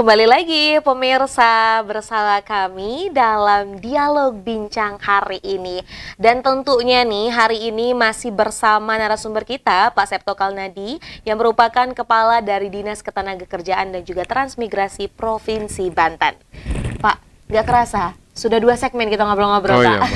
Kembali lagi pemirsa bersama kami dalam dialog bincang hari ini. Dan tentunya nih hari ini masih bersama narasumber kita Pak Septo Kalnadi yang merupakan Kepala dari Dinas Ketenagakerjaan dan juga Transmigrasi Provinsi Banten. Pak, nggak kerasa sudah 2 segmen kita ngobrol-ngobrol, Pak. Iya, Mbak.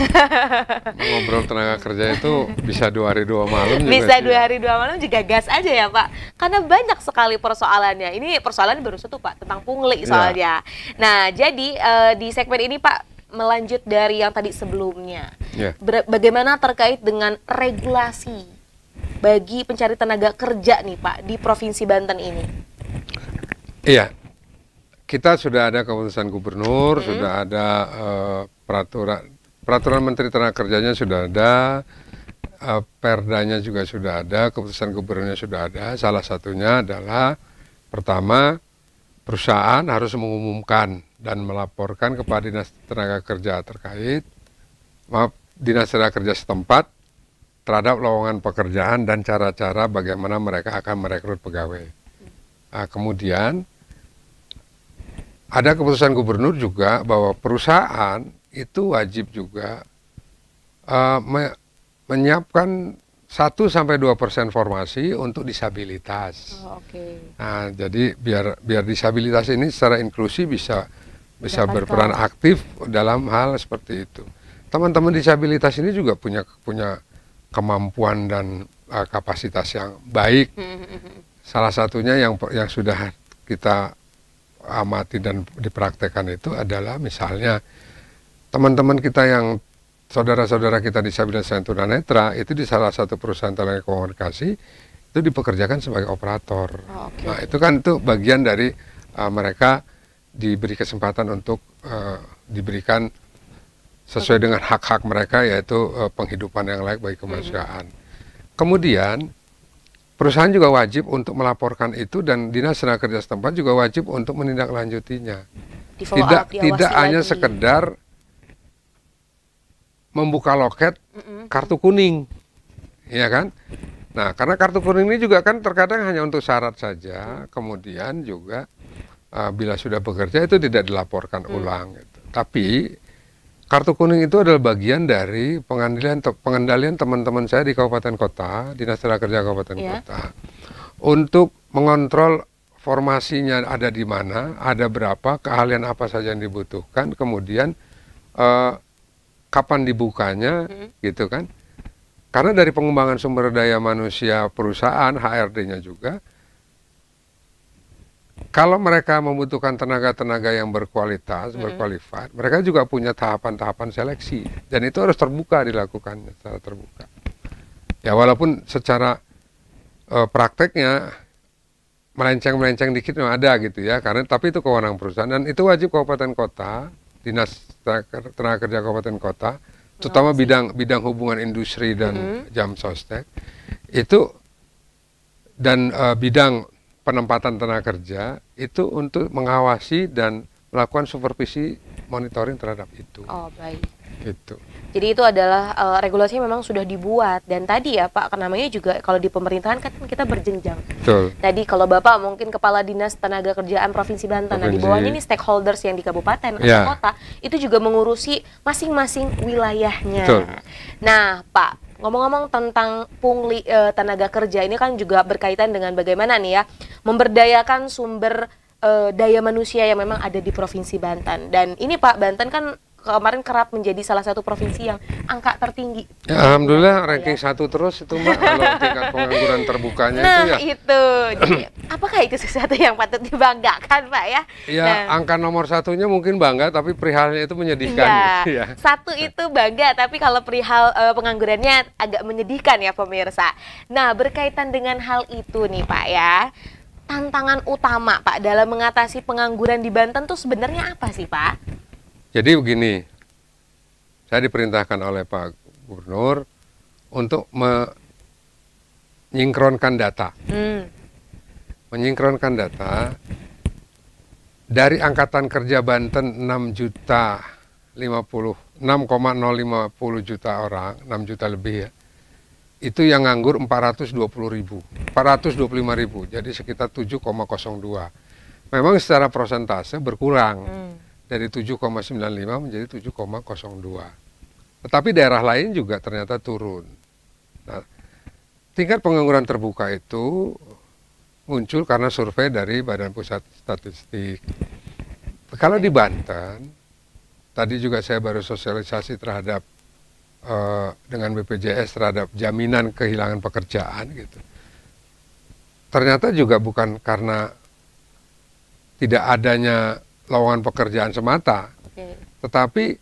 Ngobrol tenaga kerja itu bisa 2 hari 2 malam juga. Bisa 2 hari 2 malam juga gas aja ya, Pak. Karena banyak sekali persoalannya. Ini persoalan baru satu, Pak, tentang pungli soalnya. Nah, jadi di segmen ini, Pak, melanjut dari yang tadi sebelumnya. Bagaimana terkait dengan regulasi bagi pencari tenaga kerja nih, Pak, di Provinsi Banten ini? Iya. Kita sudah ada keputusan gubernur, sudah ada peraturan Menteri Tenaga Kerjanya sudah ada, perdanya juga sudah ada, keputusan gubernurnya sudah ada. Salah satunya adalah pertama, perusahaan harus mengumumkan dan melaporkan kepada Dinas Tenaga Kerja terkait, Dinas Tenaga Kerja setempat terhadap lowongan pekerjaan dan cara-cara bagaimana mereka akan merekrut pegawai. Nah, kemudian ada keputusan gubernur juga bahwa perusahaan itu wajib juga menyiapkan 1-2% formasi untuk disabilitas. Nah, jadi biar disabilitas ini secara inklusi bisa berperan aktif dalam hal seperti itu. Teman-teman disabilitas ini juga punya kemampuan dan kapasitas yang baik. Salah satunya yang sudah kita amati dan dipraktekkan itu adalah misalnya teman-teman kita yang saudara-saudara kita disabilitas yang tunanetra itu di salah satu perusahaan telekomunikasi itu dipekerjakan sebagai operator. Nah, itu kan bagian dari mereka diberi kesempatan untuk diberikan sesuai dengan hak-hak mereka, yaitu penghidupan yang layak bagi kemanusiaan. Kemudian perusahaan juga wajib untuk melaporkan itu dan Dinas Tenaga Kerja setempat juga wajib untuk menindaklanjutinya. Tidak hanya sekedar membuka loket kartu kuning, ya kan? Nah, karena kartu kuning ini juga kan terkadang hanya untuk syarat saja, kemudian juga bila sudah bekerja itu tidak dilaporkan ulang. Gitu. Tapi kartu kuning itu adalah bagian dari pengendalian teman-teman saya di kabupaten kota, Dinas Tenaga Kerja kabupaten kota, untuk mengontrol formasinya ada di mana, ada berapa, keahlian apa saja yang dibutuhkan, kemudian kapan dibukanya, gitu kan? Karena dari pengembangan sumber daya manusia perusahaan, HRD-nya juga, kalau mereka membutuhkan tenaga-tenaga yang berkualitas, berkualified, mereka juga punya tahapan-tahapan seleksi. Dan itu harus terbuka dilakukannya, secara terbuka. Ya walaupun secara prakteknya melenceng-melenceng dikit memang ada gitu ya, tapi itu kewenangan perusahaan. Dan itu wajib kabupaten kota, Dinas Tenaga Kerja kabupaten kota, terutama bidang hubungan industri dan jam sostek, itu dan bidang penempatan tenaga kerja itu untuk mengawasi dan melakukan supervisi monitoring terhadap itu. Oh, baik. Gitu. Jadi itu adalah regulasinya memang sudah dibuat dan tadi ya Pak, namanya juga kalau di pemerintahan kan kita berjenjang. Betul. Tadi kalau Bapak mungkin Kepala Dinas Tenaga Kerjaan Provinsi Banten, nah di bawahnya ini stakeholders yang di kabupaten atau kota itu juga mengurusi masing-masing wilayahnya. Betul. Nah, Pak, ngomong-ngomong tentang pungli tenaga kerja ini kan juga berkaitan dengan bagaimana nih ya memberdayakan sumber daya manusia yang memang ada di Provinsi Banten. Dan ini Pak, Banten kan kemarin kerap menjadi salah satu provinsi yang angka tertinggi. Ya, alhamdulillah ranking 1 terus itu Mbak kalau tingkat pengangguran terbukanya itu ya. Itu. Jadi apakah itu sesuatu yang patut dibanggakan Pak ya? Ya, angka nomor 1-nya mungkin bangga tapi perihalnya itu menyedihkan. Ya. Satu itu bangga tapi kalau perihal penganggurannya agak menyedihkan ya pemirsa. Nah, berkaitan dengan hal itu nih Pak ya. Tantangan utama Pak dalam mengatasi pengangguran di Banten tuh sebenarnya apa sih Pak? Jadi begini, saya diperintahkan oleh Pak Gubernur untuk menyinkronkan data. Menyinkronkan data dari Angkatan Kerja Banten 6,050 juta orang, 6 juta lebih ya. Itu yang nganggur 425.000, jadi sekitar 7,02. memang secara persentase berkurang dari 7,95 menjadi 7,02. Tetapi daerah lain juga ternyata turun. Nah, tingkat pengangguran terbuka itu muncul karena survei dari Badan Pusat Statistik. Kalau di Banten, tadi juga saya baru sosialisasi terhadap dengan BPJS terhadap jaminan kehilangan pekerjaan gitu. Ternyata juga bukan karena tidak adanya lowongan pekerjaan semata, tetapi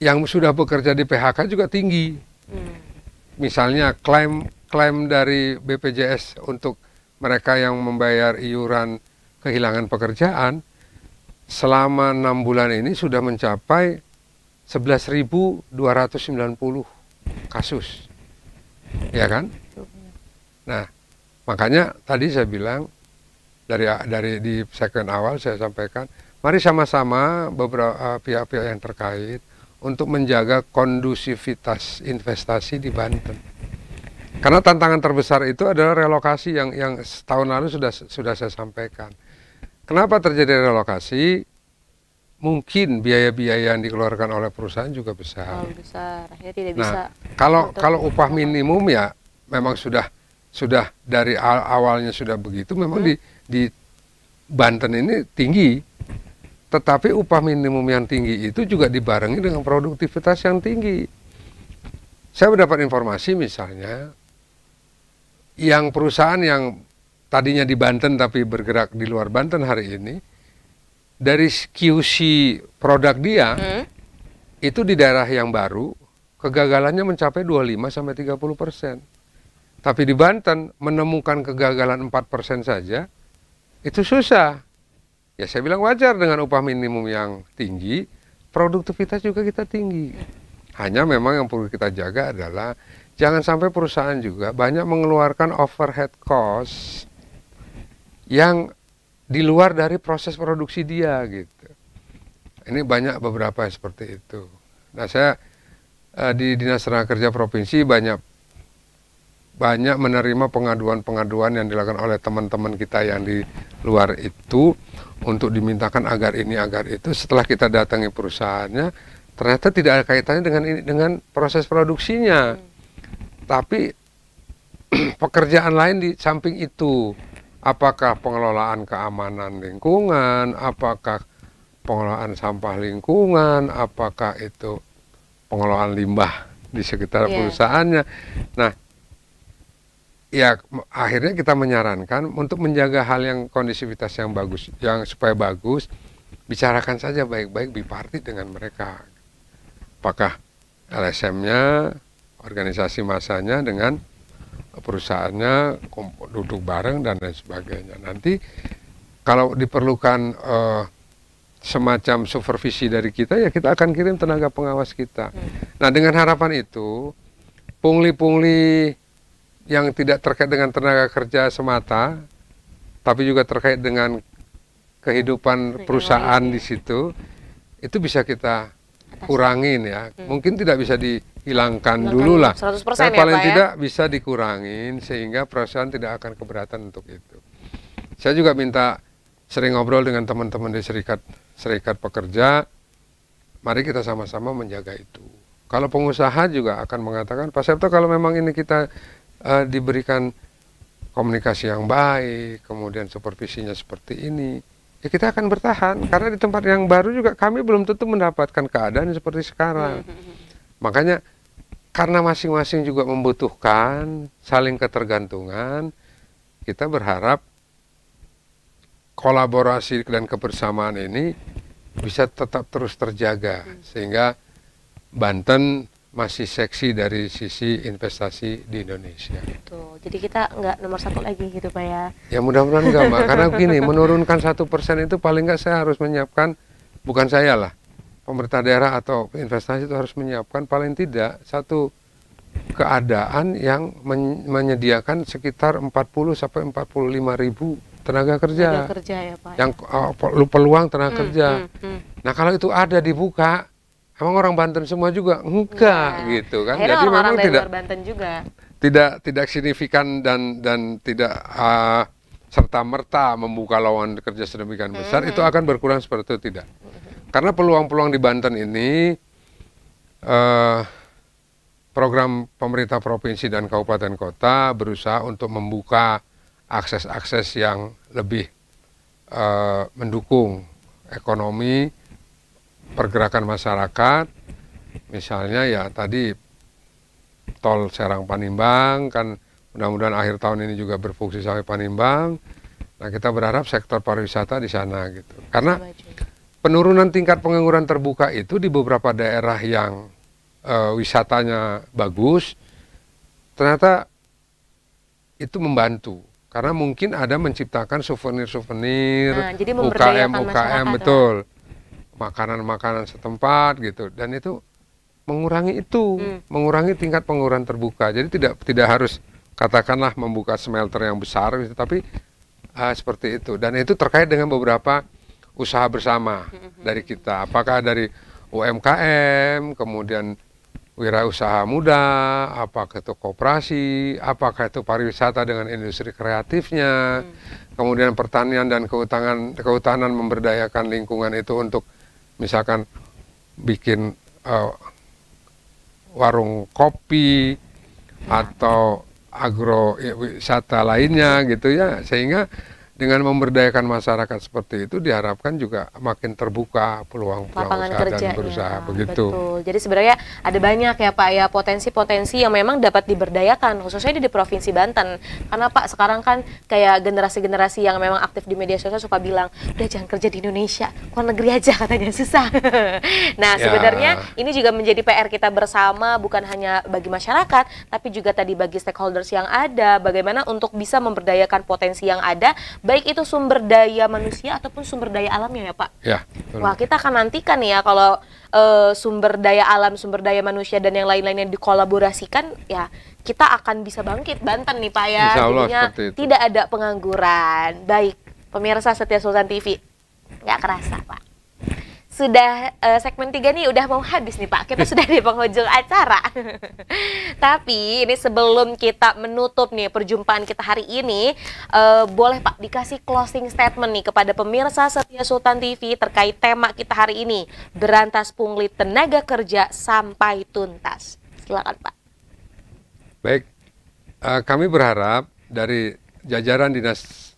yang sudah bekerja di PHK juga tinggi. Misalnya klaim dari BPJS untuk mereka yang membayar iuran kehilangan pekerjaan selama 6 bulan ini sudah mencapai 11.290 kasus, ya kan? Nah, makanya tadi saya bilang dari di segmen awal saya sampaikan, mari sama-sama beberapa pihak-pihak yang terkait untuk menjaga kondusivitas investasi di Banten. Karena tantangan terbesar itu adalah relokasi yang setahun lalu sudah saya sampaikan. Kenapa terjadi relokasi? Mungkin biaya-biaya yang dikeluarkan oleh perusahaan juga besar. Besar, akhirnya tidak bisa. Nah, kalau upah minimum ya memang sudah dari awalnya sudah begitu, memang di Banten ini tinggi. Tetapi upah minimum yang tinggi itu juga dibarengi dengan produktivitas yang tinggi. Saya mendapat informasi misalnya, yang perusahaan yang tadinya di Banten tapi bergerak di luar Banten hari ini, dari QC produk dia, itu di daerah yang baru, kegagalannya mencapai 25-30%. Tapi di Banten, menemukan kegagalan 4% saja, itu susah. Ya saya bilang wajar dengan upah minimum yang tinggi, produktivitas juga kita tinggi. Hanya memang yang perlu kita jaga adalah, jangan sampai perusahaan juga banyak mengeluarkan overhead cost yang di luar dari proses produksi dia gitu. Ini banyak beberapa seperti itu. Nah, saya di Dinas Tenaga Kerja Provinsi banyak menerima pengaduan-pengaduan yang dilakukan oleh teman-teman kita yang di luar itu untuk dimintakan agar ini agar itu. Setelah kita datangi perusahaannya, ternyata tidak ada kaitannya dengan proses produksinya. Tapi pekerjaan lain di samping itu. Apakah pengelolaan keamanan lingkungan, apakah pengelolaan sampah lingkungan, apakah itu pengelolaan limbah di sekitar perusahaannya. Nah, ya akhirnya kita menyarankan untuk menjaga hal yang kondisivitas yang bagus, yang supaya bagus, bicarakan saja baik-baik bipartit dengan mereka. Apakah LSM-nya, organisasi massanya dengan perusahaannya duduk bareng dan lain sebagainya. Nanti kalau diperlukan semacam supervisi dari kita, ya kita akan kirim tenaga pengawas kita. Nah, dengan harapan itu, pungli-pungli yang tidak terkait dengan tenaga kerja semata, tapi juga terkait dengan kehidupan perusahaan di situ, itu bisa kita kurangin ya. Mungkin tidak bisa dihilangkan dulu lah. Tapi paling tidak bisa dikurangin sehingga perusahaan tidak akan keberatan untuk itu. Saya juga minta sering ngobrol dengan teman-teman di serikat pekerja. Mari kita sama-sama menjaga itu. Kalau pengusaha juga akan mengatakan, Pak Septo, kalau memang ini kita diberikan komunikasi yang baik, kemudian supervisinya seperti ini, ya kita akan bertahan, karena di tempat yang baru juga kami belum tentu mendapatkan keadaan seperti sekarang. Makanya karena masing-masing juga membutuhkan saling ketergantungan, kita berharap kolaborasi dan kebersamaan ini bisa tetap terus terjaga, sehingga Banten masih seksi dari sisi investasi di Indonesia. Tuh, jadi kita nggak nomor satu lagi gitu Pak ya? Ya mudah-mudahan enggak Mbak, karena begini, menurunkan 1% itu paling nggak saya harus menyiapkan, bukan saya lah, pemerintah daerah atau investasi itu harus menyiapkan paling tidak satu keadaan yang menyediakan sekitar 40-45 ribu tenaga kerja. Tenaga kerja ya Pak. Yang peluang tenaga kerja. Nah kalau itu ada dibuka, emang orang Banten semua juga enggak gitu kan. Akhirnya jadi orang memang dari luar Banten juga tidak signifikan dan tidak serta-merta membuka lowongan kerja sedemikian besar, itu akan berkurang seperti itu tidak. Karena peluang-peluang di Banten ini, program pemerintah provinsi dan kabupaten kota berusaha untuk membuka akses-akses yang lebih mendukung ekonomi, pergerakan masyarakat. Misalnya ya tadi tol Serang Panimbang, kan mudah-mudahan akhir tahun ini juga berfungsi sampai Panimbang. Nah, kita berharap sektor pariwisata di sana gitu. Karena penurunan tingkat pengangguran terbuka itu di beberapa daerah yang wisatanya bagus, ternyata itu membantu. Karena mungkin ada menciptakan souvenir-souvenir, jadi UKM, betul. Makanan-makanan setempat gitu. Dan itu mengurangi mengurangi tingkat pengangguran terbuka. Jadi tidak harus katakanlah membuka smelter yang besar gitu, tapi seperti itu. Dan itu terkait dengan beberapa usaha bersama dari kita. Apakah dari UMKM, kemudian wirausaha muda, apakah itu koperasi, apakah itu pariwisata dengan industri kreatifnya, kemudian pertanian dan kehutanan memberdayakan lingkungan itu untuk misalkan bikin warung kopi atau agrowisata lainnya gitu ya, sehingga dengan memberdayakan masyarakat seperti itu diharapkan juga makin terbuka peluang-peluang usaha dan berusaha begitu. Betul. Jadi sebenarnya ada banyak ya Pak ya potensi-potensi yang memang dapat diberdayakan khususnya di Provinsi Banten. Karena Pak sekarang kan kayak generasi-generasi yang memang aktif di media sosial suka bilang, udah jangan kerja di Indonesia, luar negeri aja katanya susah. Nah sebenarnya ini juga menjadi PR kita bersama, bukan hanya bagi masyarakat, tapi juga tadi bagi stakeholders yang ada, bagaimana untuk bisa memberdayakan potensi yang ada, baik itu sumber daya manusia ataupun sumber daya alamnya ya Pak. Ya, betul. Wah kita akan nantikan ya kalau sumber daya alam, sumber daya manusia dan yang lain-lainnya dikolaborasikan, ya kita akan bisa bangkit Banten nih Pak ya. Insya Allah, jadinya tidak ada pengangguran. Baik, pemirsa Setia Sultan TV, nggak kerasa Pak. Sudah segmen 3 nih udah mau habis nih Pak. Kita sudah di penghujung acara. Tapi ini sebelum kita menutup nih perjumpaan kita hari ini, boleh Pak dikasih closing statement nih kepada pemirsa Setia Sultan TV terkait tema kita hari ini, berantas pungli tenaga kerja sampai tuntas. Silakan Pak. Baik, kami berharap dari jajaran Dinas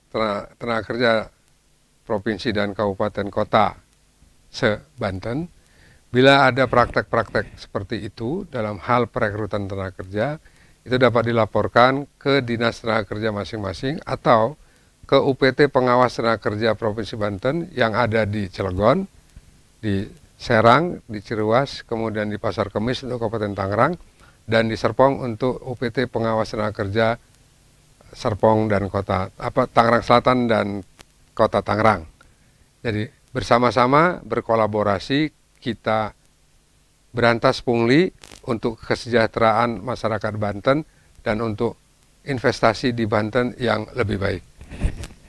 Tenaga Kerja Provinsi dan Kabupaten Kota se-Banten, bila ada praktek-praktek seperti itu dalam hal perekrutan tenaga kerja, itu dapat dilaporkan ke Dinas Tenaga Kerja masing-masing atau ke UPT Pengawas Tenaga Kerja Provinsi Banten yang ada di Cilegon, di Serang, di Ciruas, kemudian di Pasar Kemis untuk Kabupaten Tangerang, dan di Serpong untuk UPT Pengawas Tenaga Kerja Serpong dan Tangerang Selatan dan Kota Tangerang. Jadi bersama-sama berkolaborasi kita berantas pungli untuk kesejahteraan masyarakat Banten dan untuk investasi di Banten yang lebih baik.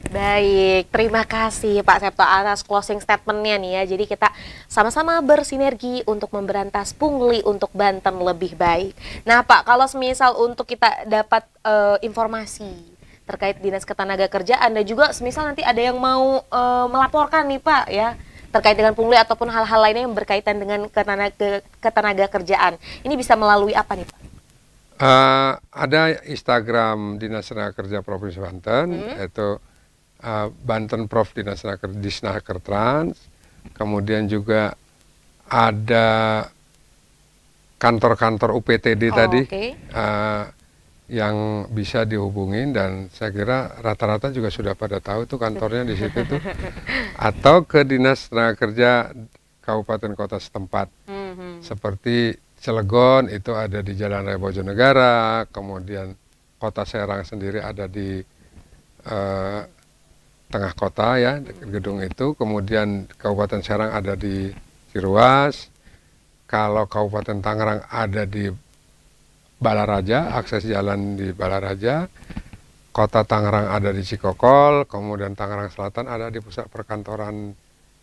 Baik, terima kasih Pak Septo atas closing statement-nya nih ya. Jadi kita sama-sama bersinergi untuk memberantas pungli untuk Banten lebih baik. Nah Pak, kalau semisal untuk kita dapat informasi terkait Dinas Ketenagakerjaan dan juga semisal nanti ada yang mau melaporkan nih Pak ya terkait dengan pungli ataupun hal-hal lainnya yang berkaitan dengan ketenagakerjaan, ini bisa melalui apa nih Pak? Ada Instagram Dinas Tenaga Kerja Provinsi Banten, yaitu Banten Prof Dinas Disnakertrans. Kemudian juga ada kantor-kantor UPTD tadi. Yang bisa dihubungin, dan saya kira rata-rata juga sudah pada tahu tuh kantornya di situ tuh, atau ke Dinas Tenaga Kerja Kabupaten Kota setempat, seperti Cilegon itu ada di Jalan Raya Bojonegara, kemudian Kota Serang sendiri ada di tengah kota ya, gedung itu, kemudian Kabupaten Serang ada di Ciruas, kalau Kabupaten Tangerang ada di Balaraja, akses jalan di Balaraja, Kota Tangerang ada di Cikokol, kemudian Tangerang Selatan ada di pusat perkantoran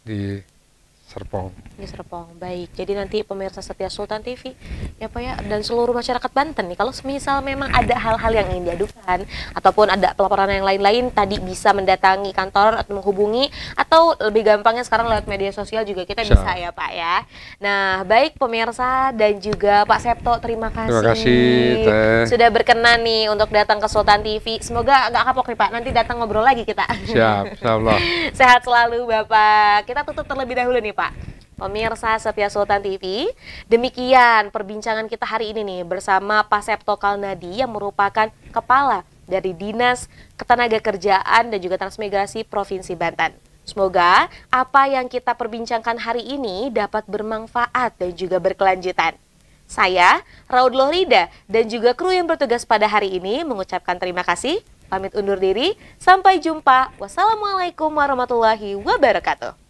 di Serpong. Di Serpong, baik. Jadi nanti pemirsa Setia Sultan TV ya Pak ya, dan seluruh masyarakat Banten nih, kalau semisal memang ada hal-hal yang ingin diadukan ataupun ada pelaporan yang lain-lain, tadi bisa mendatangi kantor atau menghubungi, atau lebih gampangnya sekarang lewat media sosial juga kita bisa ya Pak ya. Nah baik pemirsa dan juga Pak Septo, terima kasih sudah berkenan nih untuk datang ke Sultan TV. Semoga nggak kapok nih Pak, nanti datang ngobrol lagi kita. Siap, insyaallah. Sehat selalu Bapak. Kita tutup terlebih dahulu nih Pak. Pemirsa setia Sultan TV, demikian perbincangan kita hari ini nih bersama Pak Septo Kalnadi yang merupakan Kepala dari Dinas Ketenagakerjaan dan juga Transmigrasi Provinsi Banten. Semoga apa yang kita perbincangkan hari ini dapat bermanfaat dan juga berkelanjutan. Saya, Raud Lohrida, dan juga kru yang bertugas pada hari ini mengucapkan terima kasih, pamit undur diri, sampai jumpa. Wassalamualaikum warahmatullahi wabarakatuh.